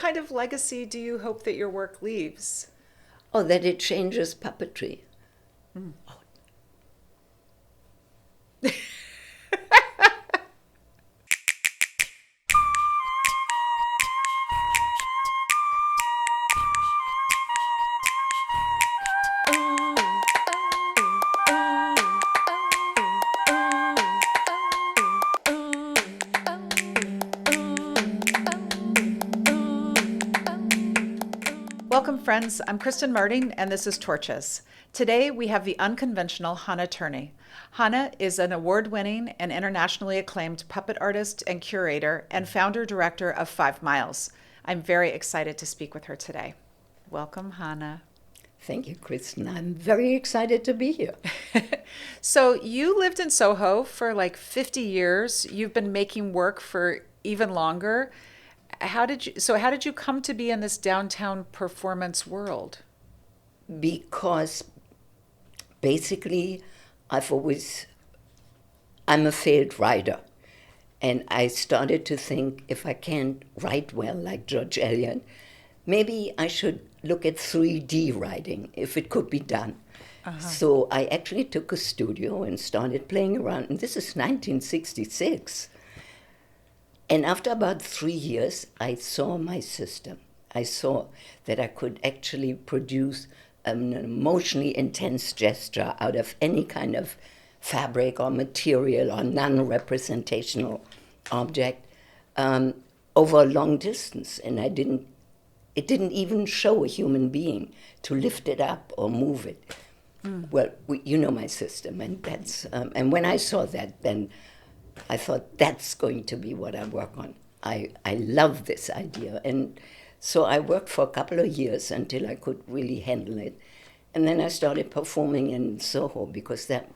kind of legacy do you hope that your work leaves? Or that it changes puppetry. Welcome, friends. I'm Kristen Martin, and this is Torches. Today, we have the unconventional Hanne Tierney. Hanne is an award-winning and internationally acclaimed puppet artist and curator and founder-director of 5 Miles. I'm very excited to speak with her today. Welcome, Hanne. Thank you, Kristen. I'm very excited to be here. So you lived in Soho for like 50 years. You've been making work for even longer. How did you come to be in this downtown performance world? Because basically, I'm a failed writer. And I started to think if I can't write well like George Eliot, maybe I should look at 3D writing, if it could be done. So I actually took a studio and started playing around. And this is 1966. And after about 3 years, I saw my system. I saw that I could actually produce an emotionally intense gesture out of any kind of fabric or material or non-representational object over a long distance. And it didn't even show a human being to lift it up or move it. Well, you know my system, and and when I saw that, then I thought that's going to be what I work on. I love this idea. And so I worked for a couple of years until I could really handle it. And then I started performing in Soho because that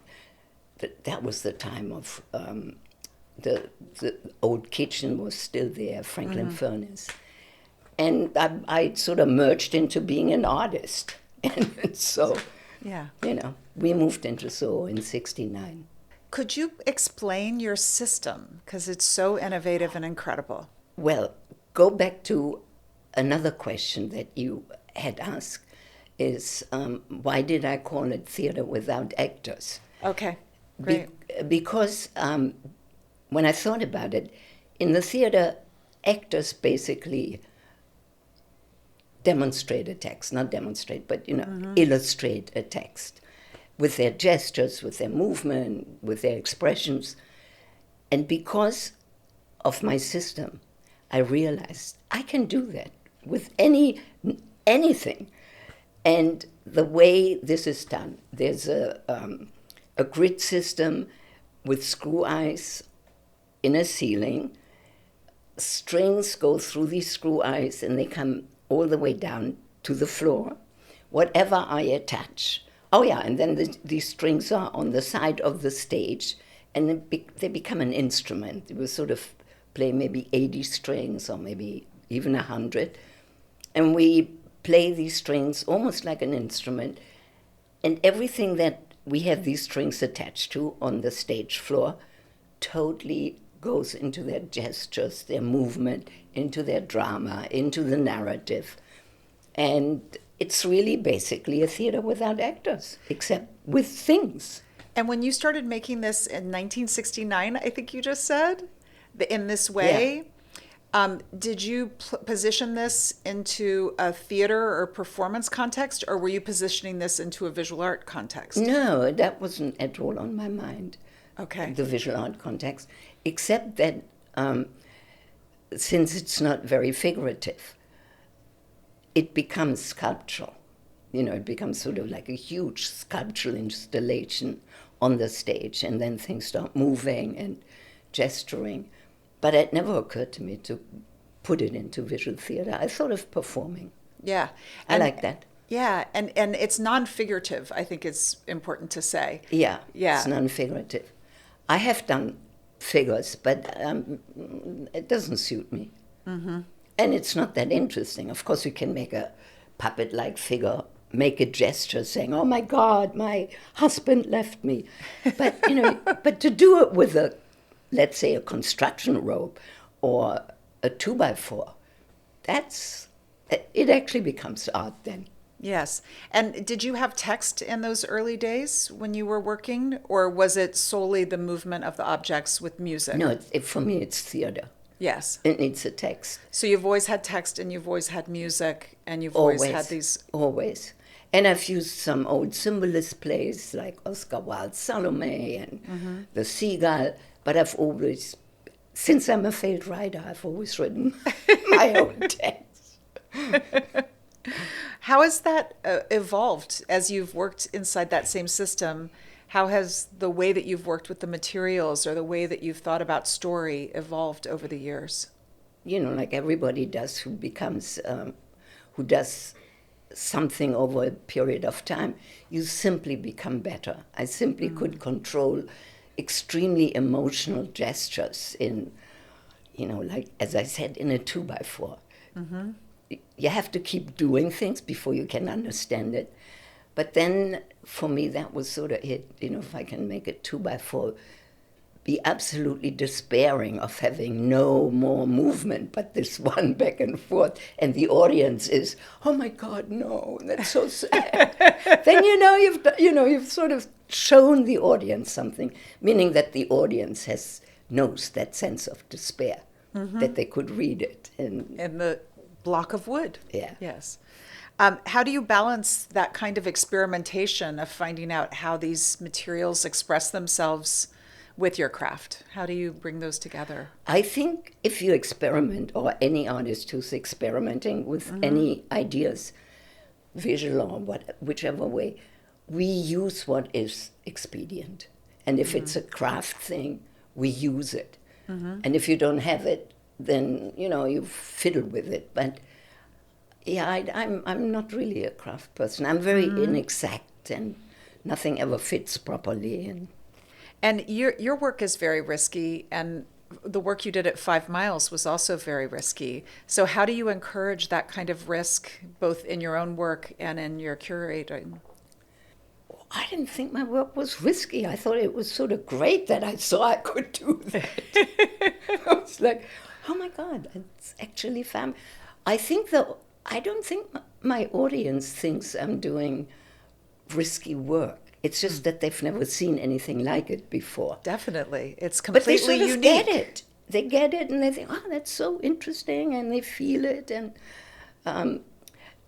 was the time of the old kitchen was still there, Franklin Furnace. And I sort of merged into being an artist. And so, Yeah. we moved into Soho in 1969. Could you explain your system? Because it's so innovative and incredible. Well, go back to another question that you had asked is why did I call it theater without actors? Okay, great. Because when I thought about it, in the theater, actors basically demonstrate a text, not demonstrate, but illustrate a text with their gestures, with their movement, with their expressions. And because of my system, I realized I can do that with anything. And the way this is done, there's a grid system with screw eyes in a ceiling. Strings go through these screw eyes and they come all the way down to the floor. Whatever I attach. Oh yeah, and then these strings are on the side of the stage, and they become an instrument. We sort of play maybe 80 strings or maybe even 100. And we play these strings almost like an instrument. And everything that we have these strings attached to on the stage floor totally goes into their gestures, their movement, into their drama, into the narrative. And it's really basically a theater without actors, except with things. And when you started making this in 1969, I think you just said, in this way, did you position this into a theater or performance context, or were you positioning this into a visual art context? No, that wasn't at all on my mind. Okay. The visual art context, except that since it's not very figurative, it becomes sculptural. It becomes sort of like a huge sculptural installation on the stage, and then things start moving and gesturing. But it never occurred to me to put it into visual theater. I thought of performing. Yeah. I like that. Yeah, and it's non-figurative, I think it's important to say. Yeah, Yeah. It's non-figurative. I have done figures, but it doesn't suit me. Mm-hmm. And it's not that interesting. Of course, you can make a puppet-like figure, make a gesture saying, "Oh my God, my husband left me." But, but to do it with let's say, a construction rope or a 2x4, it actually becomes art then. Yes. And did you have text in those early days when you were working, or was it solely the movement of the objects with music? No, for me it's theater. Yes. It needs a text. So you've always had text and you've always had music and you've always Always, had these. always. And I've used some old symbolist plays like Oscar Wilde's Salome and The Seagull, but I've always, since I'm a failed writer, I've always written my own text. How has that evolved as you've worked inside that same system? How has the way that you've worked with the materials or the way that you've thought about story evolved over the years? You know, like everybody does who does something over a period of time, you simply become better. I simply could control extremely emotional gestures in, like, as I said, in a 2x4. You have to keep doing things before you can understand it. But then, for me, that was sort of it. If I can make a 2x4 be absolutely despairing of having no more movement but this one back and forth, and the audience is, oh my God, no, that's so sad. Then you've sort of shown the audience something, meaning that the audience knows that sense of despair, that they could read it. And the block of wood. Yeah. Yes. How do you balance that kind of experimentation of finding out how these materials express themselves with your craft? How do you bring those together? I think if you experiment, or any artist who's experimenting with any ideas, visual or whichever way, we use what is expedient. And if it's a craft thing, we use it. And if you don't have it, then, you fiddle with it. But yeah, I'm not really a craft person. I'm very inexact, and nothing ever fits properly. And your work is very risky, and the work you did at 5 Miles was also very risky. So how do you encourage that kind of risk, both in your own work and in your curating? I didn't think my work was risky. I thought it was sort of great that I saw I could do that. I was like, oh my God, it's actually fun. I don't think my audience thinks I'm doing risky work. It's just that they've never seen anything like it before. Definitely. It's But they completely sort of unique. get it. They get it, and they think, oh, that's so interesting, and they feel it. And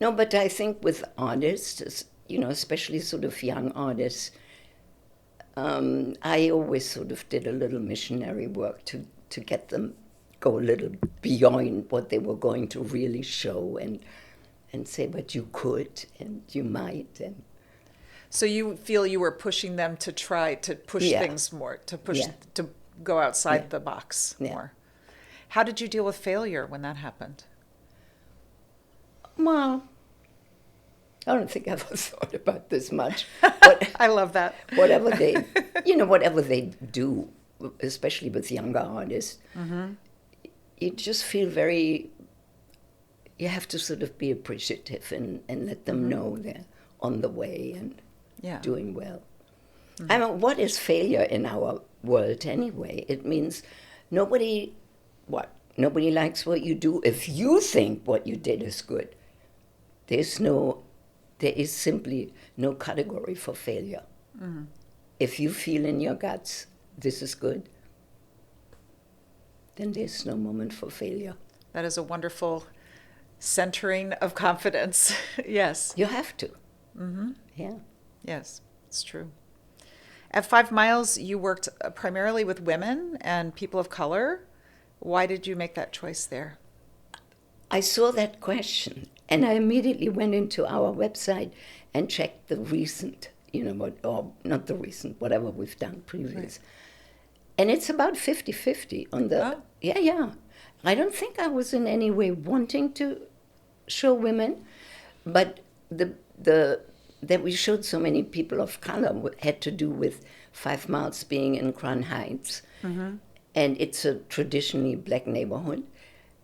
no, but I think with artists, especially sort of young artists, I always sort of did a little missionary work to get them go a little beyond what they were going to really show, and say, but you could, and you might, and So you feel you were pushing them to try to push things more, to go outside the box more. How did you deal with failure when that happened? Well, I don't think I've ever thought about this much. But I love that. whatever they do, especially with younger artists, you just feel you have to sort of be appreciative and let them know they're on the way and doing well. I mean, what is failure in our world anyway? It means nobody likes what you do. If you think what you did is good, there is simply no category for failure. If you feel in your guts, this is good, then there's no moment for failure. That is a wonderful centering of confidence. Yes. You have to. Yeah. Yes, it's true. At 5 Miles, you worked primarily with women and people of color. Why did you make that choice there? I saw that question, and I immediately went into our website and checked the recent, not the recent, whatever we've done previous. Right. And it's about 50-50 on the, yeah. I don't think I was in any way wanting to show women, but that we showed so many people of color had to do with 5 Miles being in Crown Heights. And it's a traditionally black neighborhood.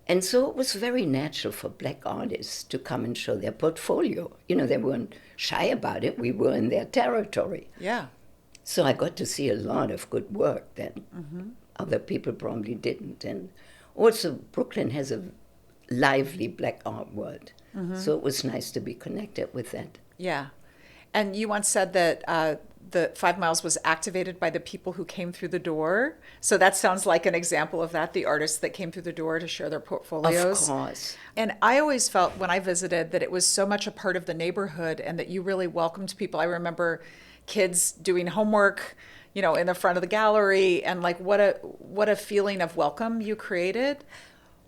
And so it was very natural for black artists to come and show their portfolio. They weren't shy about it. We were in their territory. Yeah. So I got to see a lot of good work that other people probably didn't. And also Brooklyn has a lively black art world. So it was nice to be connected with that. Yeah. And you once said that the 5 Miles was activated by the people who came through the door. So that sounds like an example of that, the artists that came through the door to share their portfolios. Of course. And I always felt when I visited that it was so much a part of the neighborhood and that you really welcomed people. I remember kids doing homework, in the front of the gallery, and like what a feeling of welcome you created.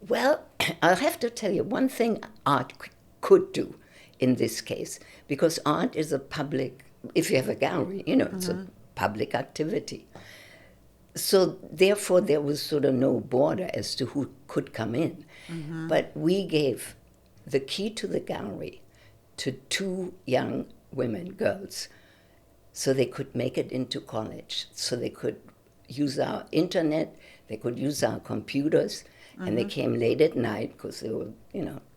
Well, I'll have to tell you one thing art could do in this case, because art is a public, if you have a gallery, it's a public activity. So therefore there was sort of no border as to who could come in. But we gave the key to the gallery to 2 young women, girls, so they could make it into college, so they could use our internet, they could use our computers, and they came late at night because they were,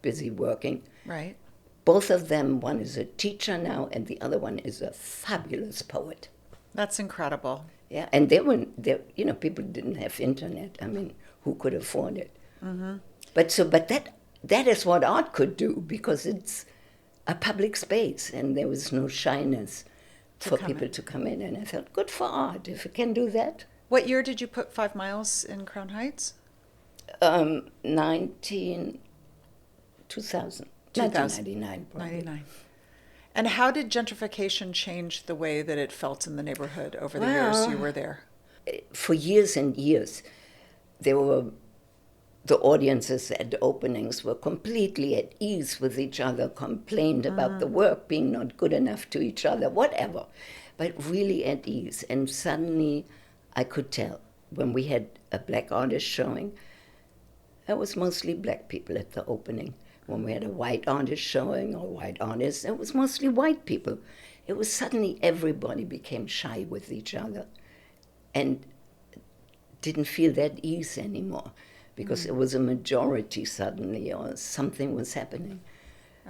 busy working. Right. Both of them, one is a teacher now, and the other one is a fabulous poet. That's incredible. Yeah, and people didn't have internet. I mean, who could afford it? But that is what art could do, because it's a public space, and there was no shyness for people to come in. And I thought, good for art if it can do that. What year did you put 5 Miles in Crown Heights? 2000. 1999, probably. 99. And how did gentrification change the way that it felt in the neighborhood over the years you were there? For years and years, the audiences at the openings were completely at ease with each other, complained about the work being not good enough to each other, whatever, but really at ease. And suddenly I could tell when we had a black artist showing, it was mostly black people at the opening. When we had a white artist showing, or white artists, it was mostly white people. It was suddenly everybody became shy with each other and didn't feel that ease anymore, because it was a majority suddenly, or something was happening.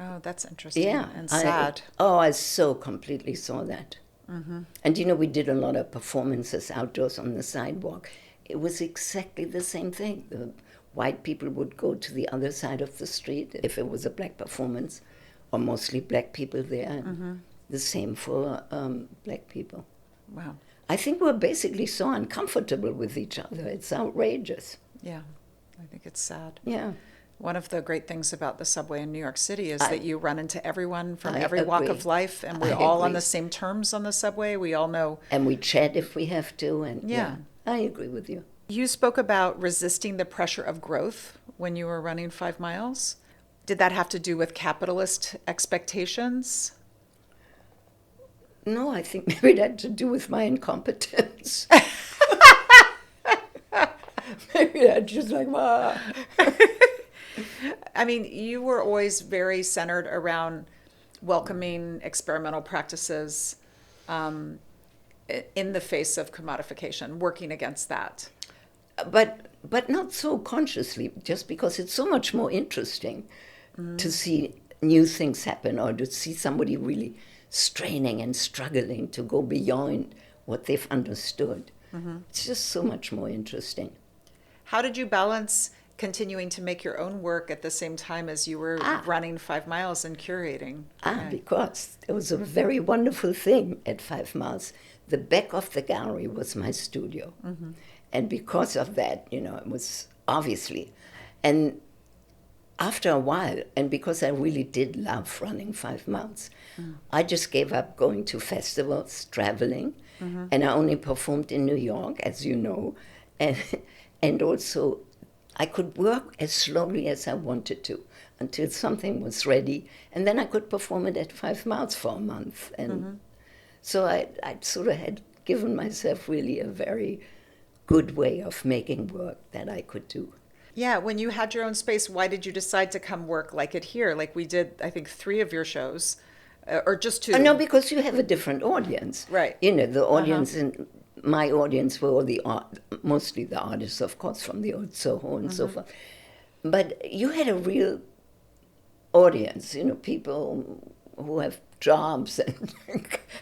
Oh, that's interesting. Yeah. And sad. I so completely saw that. And we did a lot of performances outdoors on the sidewalk. It was exactly the same thing. The white people would go to the other side of the street if it was a black performance, or mostly black people there. The same for black people. Wow. I think we're basically so uncomfortable with each other. It's outrageous. Yeah, I think it's sad. Yeah. One of the great things about the subway in New York City is that you run into everyone from I every walk agree. of life, and we're I all on agree. the same terms on the subway. We all know. And we chat if we have to. And Yeah. I agree with you. You spoke about resisting the pressure of growth when you were running 5 Miles. Did that have to do with capitalist expectations? No, I think maybe that had to do with my incompetence. Maybe that's just like, wow. I mean, you were always very centered around welcoming experimental practices in the face of commodification, working against that. But not so consciously, just because it's so much more interesting to see new things happen, or to see somebody really straining and struggling to go beyond what they've understood. It's just so much more interesting. How did you balance continuing to make your own work at the same time as you were running 5 Miles and curating? Because it was a very wonderful thing at 5 Miles. The back of the gallery was my studio. And because of that, it was obviously. And after a while, and because I really did love running 5 Miles, I just gave up going to festivals, traveling, and I only performed in New York, as you know. And also, I could work as slowly as I wanted to until something was ready, and then I could perform it at 5 Miles for a month. And so I sort of had given myself really a very good way of making work that I could do. Yeah, when you had your own space, why did you decide to come work like it here? Like we did, I think, 3 of your shows, or just 2. No, because you have a different audience. Right. The audience and my audience were all mostly the artists, of course, from the old Soho and so forth. But you had a real audience, people who have jobs and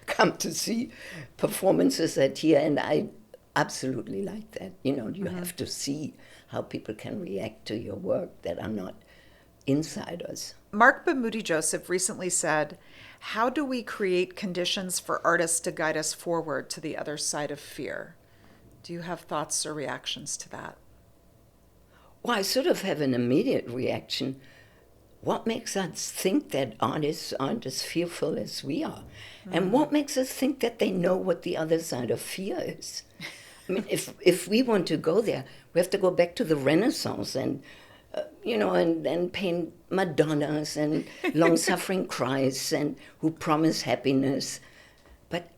come to see performances at here, and I absolutely like that. You have to see how people can react to your work that are not inside us. Mark Bamuti Joseph recently said, "How do we create conditions for artists to guide us forward to the other side of fear?" Do you have thoughts or reactions to that? Well, I sort of have an immediate reaction. What makes us think that artists aren't as fearful as we are? And what makes us think that they know what the other side of fear is? I mean, if we want to go there, we have to go back to the Renaissance and, and paint Madonnas and long-suffering Christs and who promise happiness. But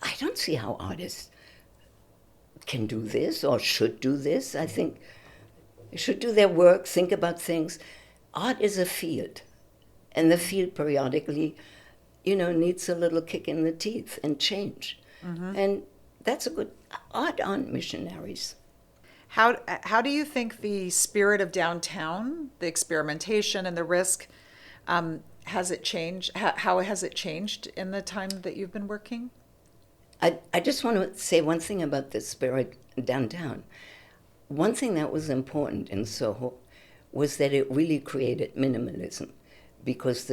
I don't see how artists can do this or should do this. I think they should do their work, think about things. Art is a field, and the field periodically, needs a little kick in the teeth and change. And that's a good, art aren't missionaries. How do you think the spirit of downtown, the experimentation and the risk, has it changed? How has it changed in the time that you've been working? I just want to say one thing about the spirit downtown. One thing that was important in Soho was that it really created minimalism, because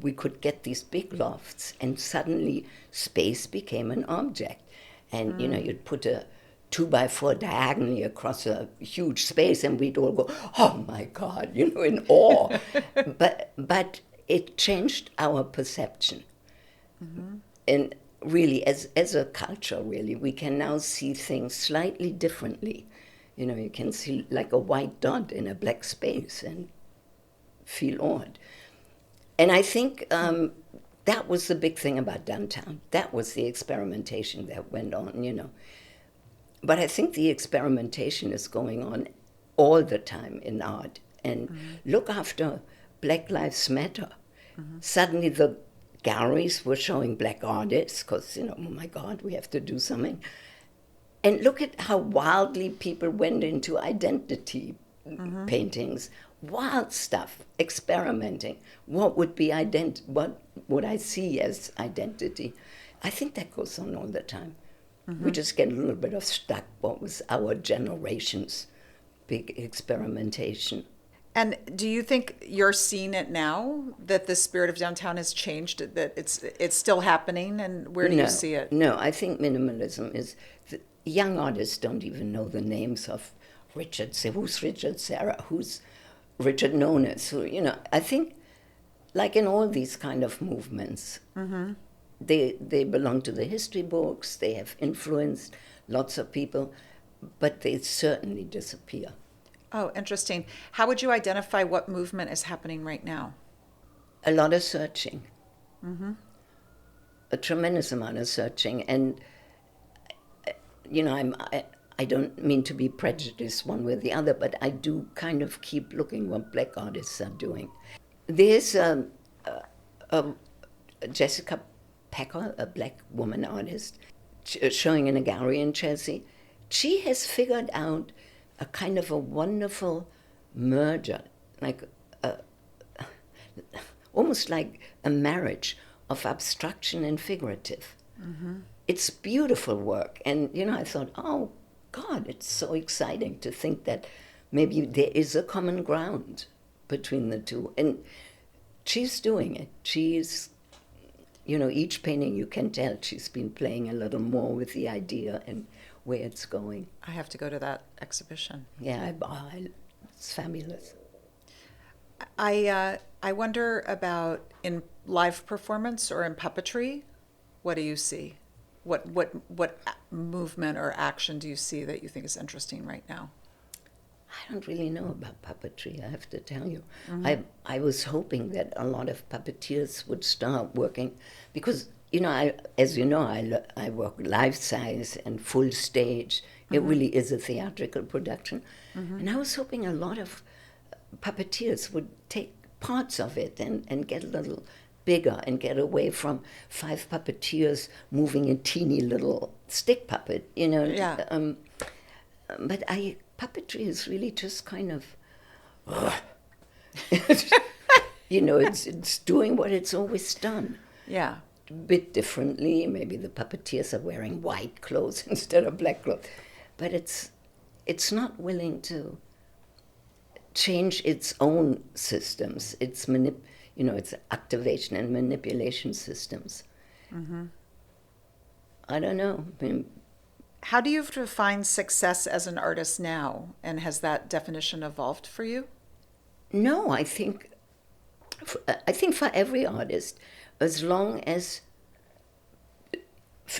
we could get these big lofts and suddenly space became an object. And, you'd put a 2x4 diagonally across a huge space and we'd all go, oh my God, in awe. but it changed our perception. And really, as a culture, really, we can now see things slightly differently. You can see like a white dot in a black space and feel awed. And I think that was the big thing about downtown. That was the experimentation that went on, But I think the experimentation is going on all the time in art. And look after Black Lives Matter. Suddenly the galleries were showing black artists because, oh my God, we have to do something. And look at how wildly people went into identity paintings, wild stuff, experimenting. What would I see as identity? I think that goes on all the time. We just get a little bit of stuck. What was our generation's big experimentation? And do you think you're seeing it now, that the spirit of downtown has changed, that it's still happening, and where do you see it? No, I think minimalism is... Young artists don't even know the names of who's Richard Serra, who's Richard Nones. I think, like in all these kind of movements, they belong to the history books, they have influenced lots of people, but they certainly disappear. Oh, interesting. How would you identify what movement is happening right now? A lot of searching. A tremendous amount of searching. And, I don't mean to be prejudiced one way or the other, but I do kind of keep looking what black artists are doing. There's Jessica Packer, a black woman artist, showing in a gallery in Chelsea. She has figured out a kind of a wonderful merger, like almost like a marriage of abstraction and figurative. It's beautiful work. And, I thought, oh, God, it's so exciting to think that maybe there is a common ground between the two. And she's doing it. She's, each painting you can tell she's been playing a little more with the idea and where it's going. I have to go to that exhibition. Yeah, it's fabulous. I wonder about in live performance or in puppetry. What do you see? What movement or action do you see that you think is interesting right now? I don't really know about puppetry, I have to tell you. I was hoping that a lot of puppeteers would start working because, I work life size and full stage. It really is a theatrical production. And I was hoping a lot of puppeteers would take parts of it and get a little bigger and get away from 5 puppeteers moving a teeny little stick puppet, Yeah. But puppetry is really just kind of, it's doing what it's always done. Yeah. A bit differently. Maybe the puppeteers are wearing white clothes instead of black clothes. But it's not willing to change its own systems, its activation and manipulation systems. I don't know. I mean, How do you define success as an artist now? And has that definition evolved for you? no, I think for every artist, as long as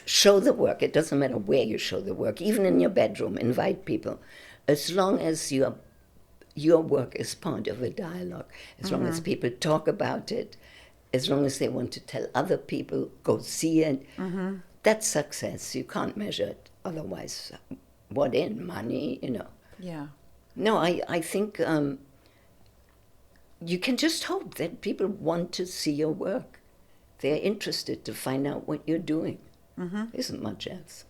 show the work, it doesn't matter where you show the work, even in your bedroom, invite people, as long as your work is part of a dialogue, as long as people talk about it, as long as they want to tell other people, go see it, that's success. You can't measure it otherwise. What in? Money, Yeah. No, I think you can just hope that people want to see your work. They're interested to find out what you're doing. Isn't much else.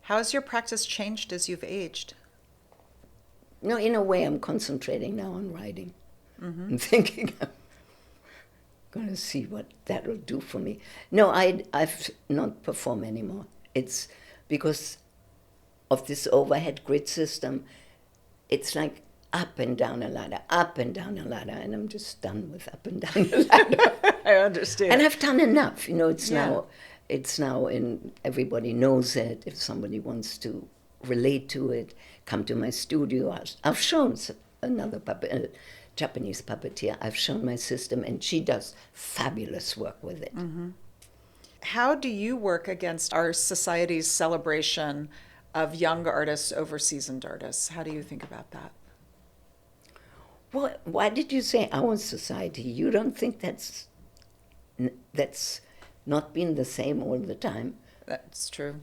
How has your practice changed as you've aged? No, in a way, I'm concentrating now on writing. I'm thinking I'm going to see what that'll do for me. No, I've not perform anymore. It's because of this overhead grid system. It's like up and down a ladder, up and down a ladder, and I'm just done with up and down a ladder. I understand. And I've done enough. It's now in, everybody knows it. If somebody wants to relate to it, come to my studio. I've shown another Japanese puppeteer. I've shown my system, and she does fabulous work with it. How do you work against our society's celebration of young artists over seasoned artists? How do you think about that? Well, why did you say our society? You don't think that's not been the same all the time? That's true.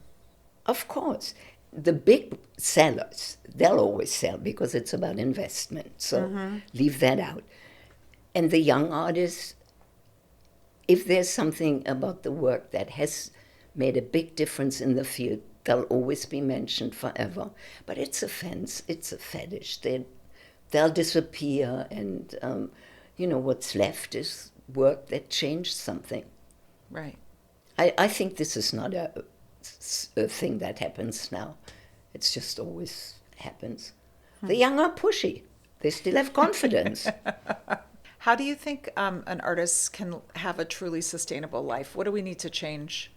Of course. The big sellers, they'll always sell because it's about investment. So leave that out. And the young artists, if there's something about the work that has made a big difference in the field, they'll always be mentioned forever. But it's a fence, it's a fetish. They'll disappear, and what's left is work that changed something. Right. I think this is not a thing that happens now. It's just always happens. The young are pushy. They still have confidence. How do you think an artist can have a truly sustainable life? What do we need to change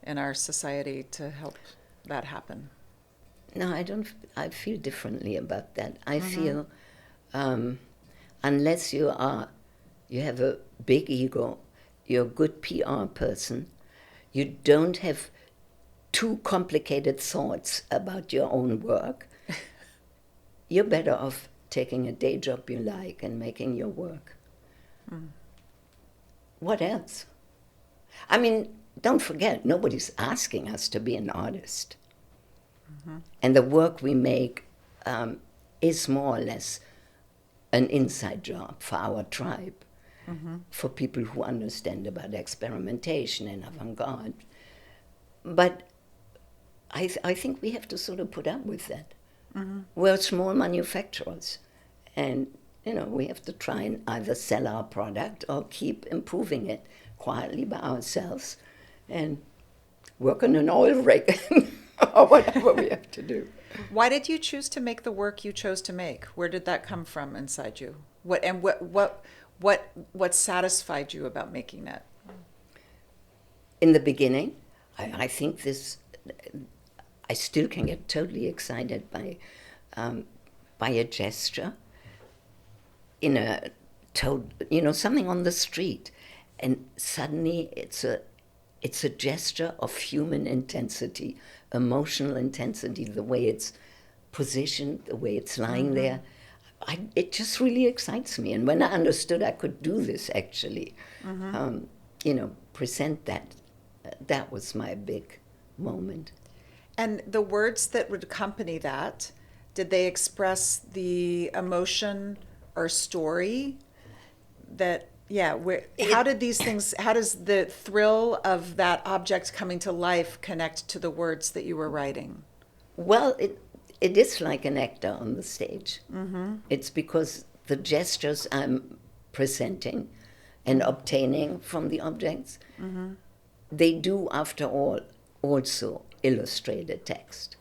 in our society to help that happen? No, I don't. I feel differently about that. I feel unless you have a big ego, you're a good PR person, you don't have too complicated thoughts about your own work, you're better off taking a day job you like and making your work. What else? I mean, don't forget, nobody's asking us to be an artist. And the work we make is more or less an inside job for our tribe, for people who understand about experimentation and avant-garde. But I think we have to sort of put up with that. We're small manufacturers, and we have to try and either sell our product or keep improving it quietly by ourselves and work on an oil rig or whatever we have to do. Why did you choose to make the work you chose to make? Where did that come from inside you? What satisfied you about making it? In the beginning, I think I still can get totally excited by a gesture in something on the street, and suddenly it's a gesture of human intensity, emotional intensity, the way it's positioned, the way it's lying there. It just really excites me. And when I understood I could do this, actually, present that, that was my big moment. And the words that would accompany that, did they express the emotion or story that, how did these things, how does the thrill of that object coming to life connect to the words that you were writing? Well, it is like an actor on the stage. It's because the gestures I'm presenting and obtaining from the objects, they do, after all, also illustrate a text,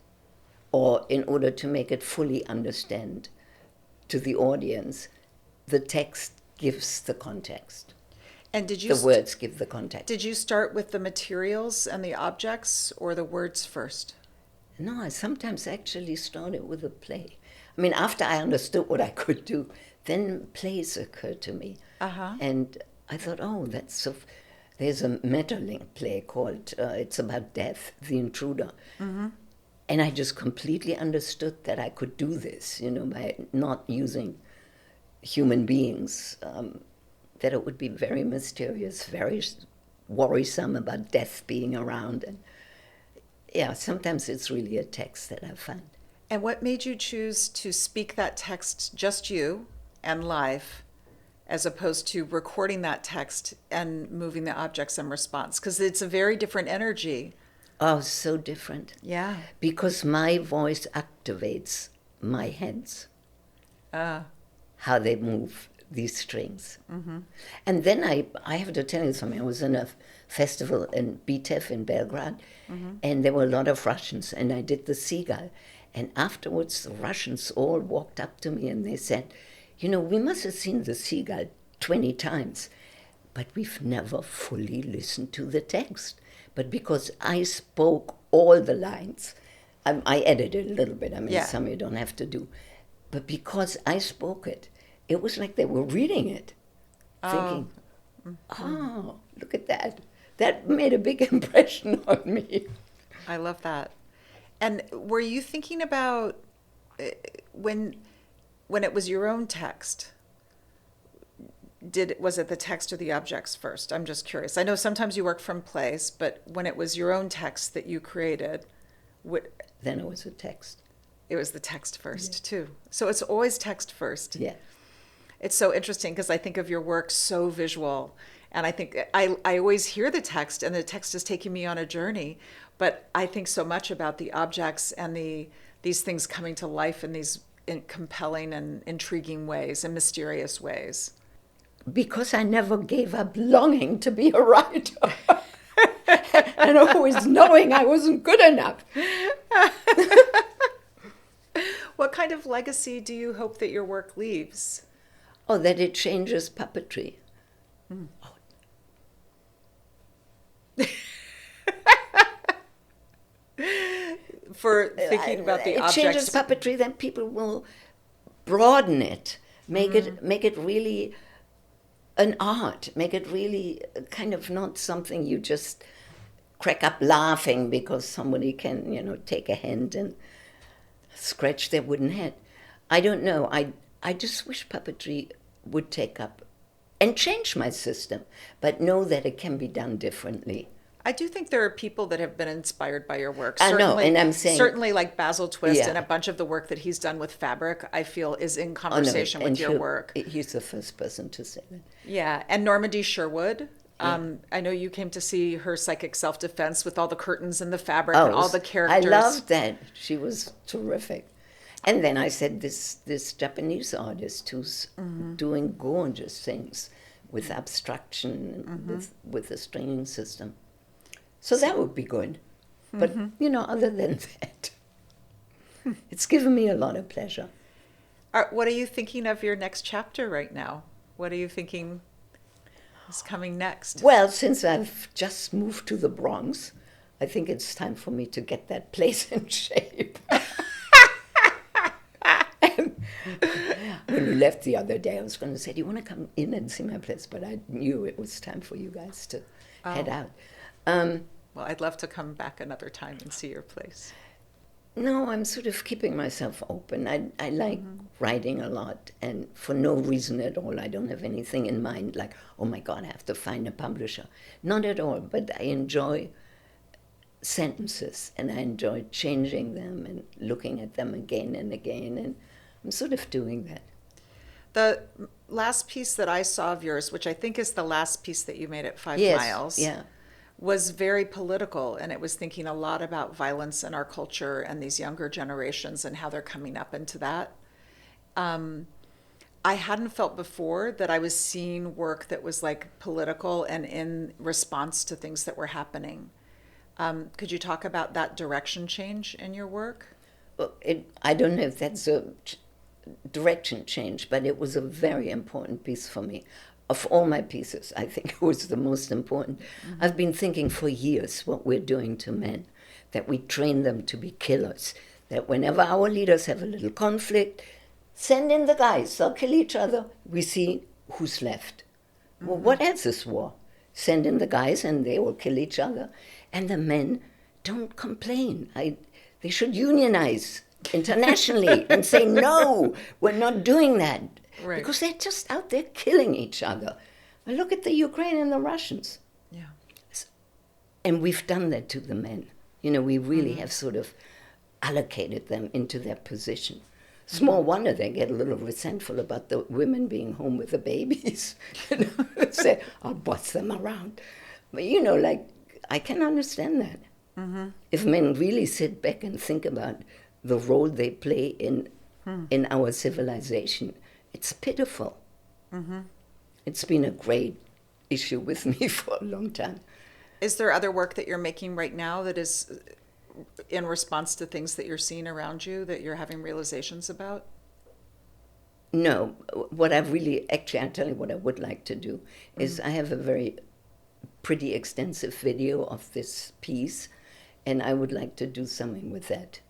or in order to make it fully understand to the audience, the text gives the context. And The words give the context. did you start with the materials and the objects or the words first? No, I sometimes actually started with a play. I mean, after I understood what I could do, then plays occurred to me. Uh-huh. And I thought, oh, that's so... There's a Maeterlinck play called, it's about death, The Intruder. Mm-hmm. And I just completely understood that I could do this, by not using human beings, that it would be very mysterious, very worrisome about death being around. And yeah, sometimes it's really a text that I find. And what made you choose to speak that text, just you and live, as opposed to recording that text and moving the objects in response? Because it's a very different energy. Oh, so different. Yeah. Because my voice activates my hands, how they move these strings. Mm-hmm. And then I have to tell you something. I was in a festival in Bitev in Belgrade, mm-hmm. and there were a lot of Russians, and I did the seagull. And afterwards, the Russians all walked up to me and they said, we must have seen the seagull 20 times, but we've never fully listened to the text. But because I spoke all the lines, I edited a little bit. I mean, some you don't have to do. But because I spoke it, it was like they were reading it, thinking, look at that. That made a big impression on me. I love that. And were you thinking about when it was your own text? Was it the text or the objects first? I'm just curious. I know sometimes you work from plays, but when it was your own text that you created, then it was a text. It was the text first, too. So it's always text first. Yeah. It's so interesting because I think of your work so visual. And I think I always hear the text, and the text is taking me on a journey. But I think so much about the objects and these things coming to life in these compelling and intriguing ways and mysterious ways. Because I never gave up longing to be a writer. And always knowing I wasn't good enough. What kind of legacy do you hope that your work leaves? Oh, that it changes puppetry. Mm. Oh. For thinking about the objects. It changes puppetry, then people will broaden it, make it really an art, make it really kind of not something you just crack up laughing because somebody can, take a hand and scratch their wooden head. I don't know. I just wish puppetry would take up and change my system, but know that it can be done differently. I do think there are people that have been inspired by your work. I know, and I'm saying... Certainly like Basil Twist and a bunch of the work that he's done with fabric, I feel, is in conversation with your work. He's the first person to say that. Yeah, and Normandy Sherwood. I know you came to see her psychic self-defense with all the curtains and the fabric and all the characters. I loved that. She was terrific. And then I said this Japanese artist who's doing gorgeous things with abstraction, with the stringing system. So that would be good. But, other than that, it's given me a lot of pleasure. What are you thinking of your next chapter right now? What are you thinking is coming next? Well, since I've just moved to the Bronx, I think it's time for me to get that place in shape. When we left the other day, I was going to say, do you want to come in and see my place? But I knew it was time for you guys to head out. Well, I'd love to come back another time and see your place. No, I'm sort of keeping myself open. I like writing a lot, and for no reason at all. I don't have anything in mind like, oh my God, I have to find a publisher. Not at all, but I enjoy sentences, and I enjoy changing them and looking at them again and again, and I'm sort of doing that. The last piece that I saw of yours, which I think is the last piece that you made at 5 Miles, was very political, and it was thinking a lot about violence in our culture and these younger generations and how they're coming up into that. I hadn't felt before that I was seeing work that was like political and in response to things that were happening. Could you talk about that direction change in your work? Well, I don't know if that's a direction change, but it was a very important piece for me. Of all my pieces, I think it was the most important. Mm-hmm. I've been thinking for years what we're doing to men, that we train them to be killers, that whenever our leaders have a little conflict, send in the guys, they'll kill each other. We see who's left. Mm-hmm. Well, what else is war? Send in the guys and they will kill each other. And the men don't complain. They should unionize internationally and say, no, we're not doing that. Right. Because they're just out there killing each other. And look at the Ukraine and the Russians. Yeah. And we've done that to the men. You know, we really have sort of allocated them into their position. Small wonder they get a little resentful about the women being home with the babies. Say, I'll boss them around. But, you know, like, I can understand that. Mm-hmm. If men really sit back and think about the role they play in our civilization, it's pitiful. Mm-hmm. It's been a great issue with me for a long time. Is there other work that you're making right now that is in response to things that you're seeing around you that you're having realizations about? No. What I really, actually, I'll tell you what I would like to do is I have a very pretty extensive video of this piece, and I would like to do something with that.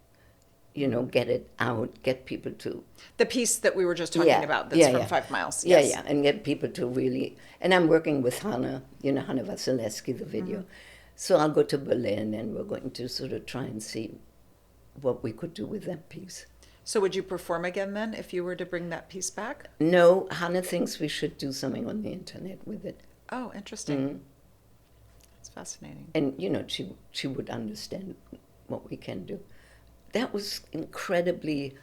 You know, get it out, get people to... The piece that we were just talking about, that's from 5 Miles. Yes. Yeah, and get people to really... And I'm working with Hanne, you know, Hanne Wasilewski, the video. So I'll go to Berlin, and we're going to sort of try and see what we could do with that piece. So would you perform again then, if you were to bring that piece back? No, Hanne thinks we should do something on the internet with it. Oh, interesting. That's fascinating. And, you know, she would understand what we can do. That was incredibly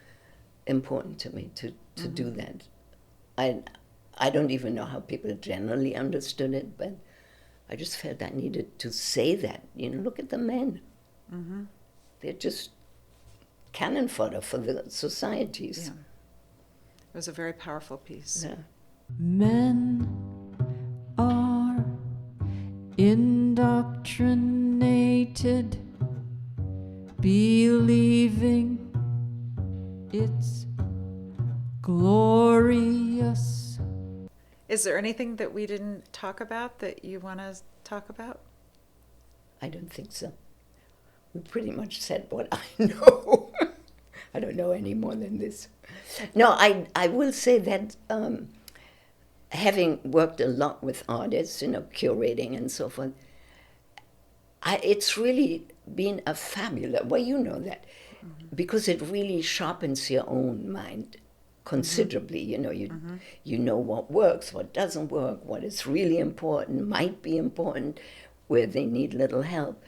important to me to do that. I don't even know how people generally understood it, but I just felt I needed to say that. You know, look at the men. Mm-hmm. They're just cannon fodder for the societies. Yeah. It was a very powerful piece. Yeah. Men are indoctrinated, believing it's glorious. Is there anything that we didn't talk about that you want to talk about? I don't think so. We pretty much said what I know. I don't know any more than this. No, I will say that having worked a lot with artists, you know, curating and so forth, it's really been a fabulous, well, you know that, because it really sharpens your own mind considerably. You know, you know what works, what doesn't work, what is really important, might be important, where they need little help.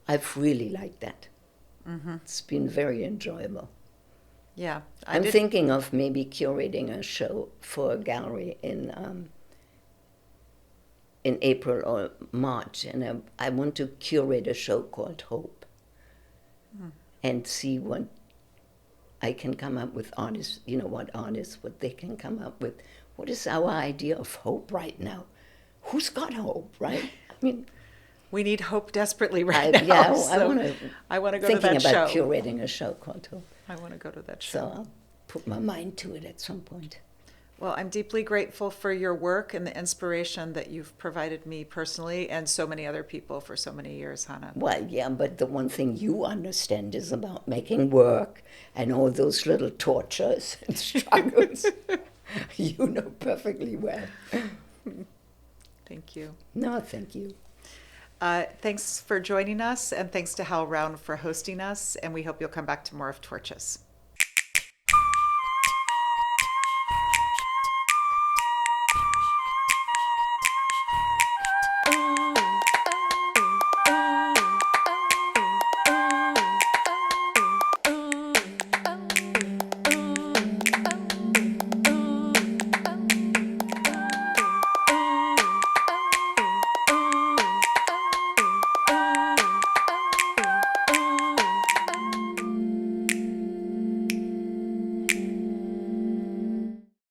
I've really liked that. It's been very enjoyable. Yeah. I'm thinking of maybe curating a show for a gallery in April or March, and I want to curate a show called Hope and see what I can come up with artists, you know, what they can come up with. What is our idea of hope right now? Who's got hope, right? I mean... We need hope desperately right now. Yeah, so I want to go to that show. Thinking about curating a show called Hope. I want to go to that show. So I'll put my mind to it at some point. Well, I'm deeply grateful for your work and the inspiration that you've provided me personally and so many other people for so many years, Hanne. Well, yeah, but the one thing you understand is about making work and all those little tortures and struggles. You know perfectly well. Thank you. No, thank you. Thanks for joining us, and thanks to Hal Round for hosting us, and we hope you'll come back to more of Torches.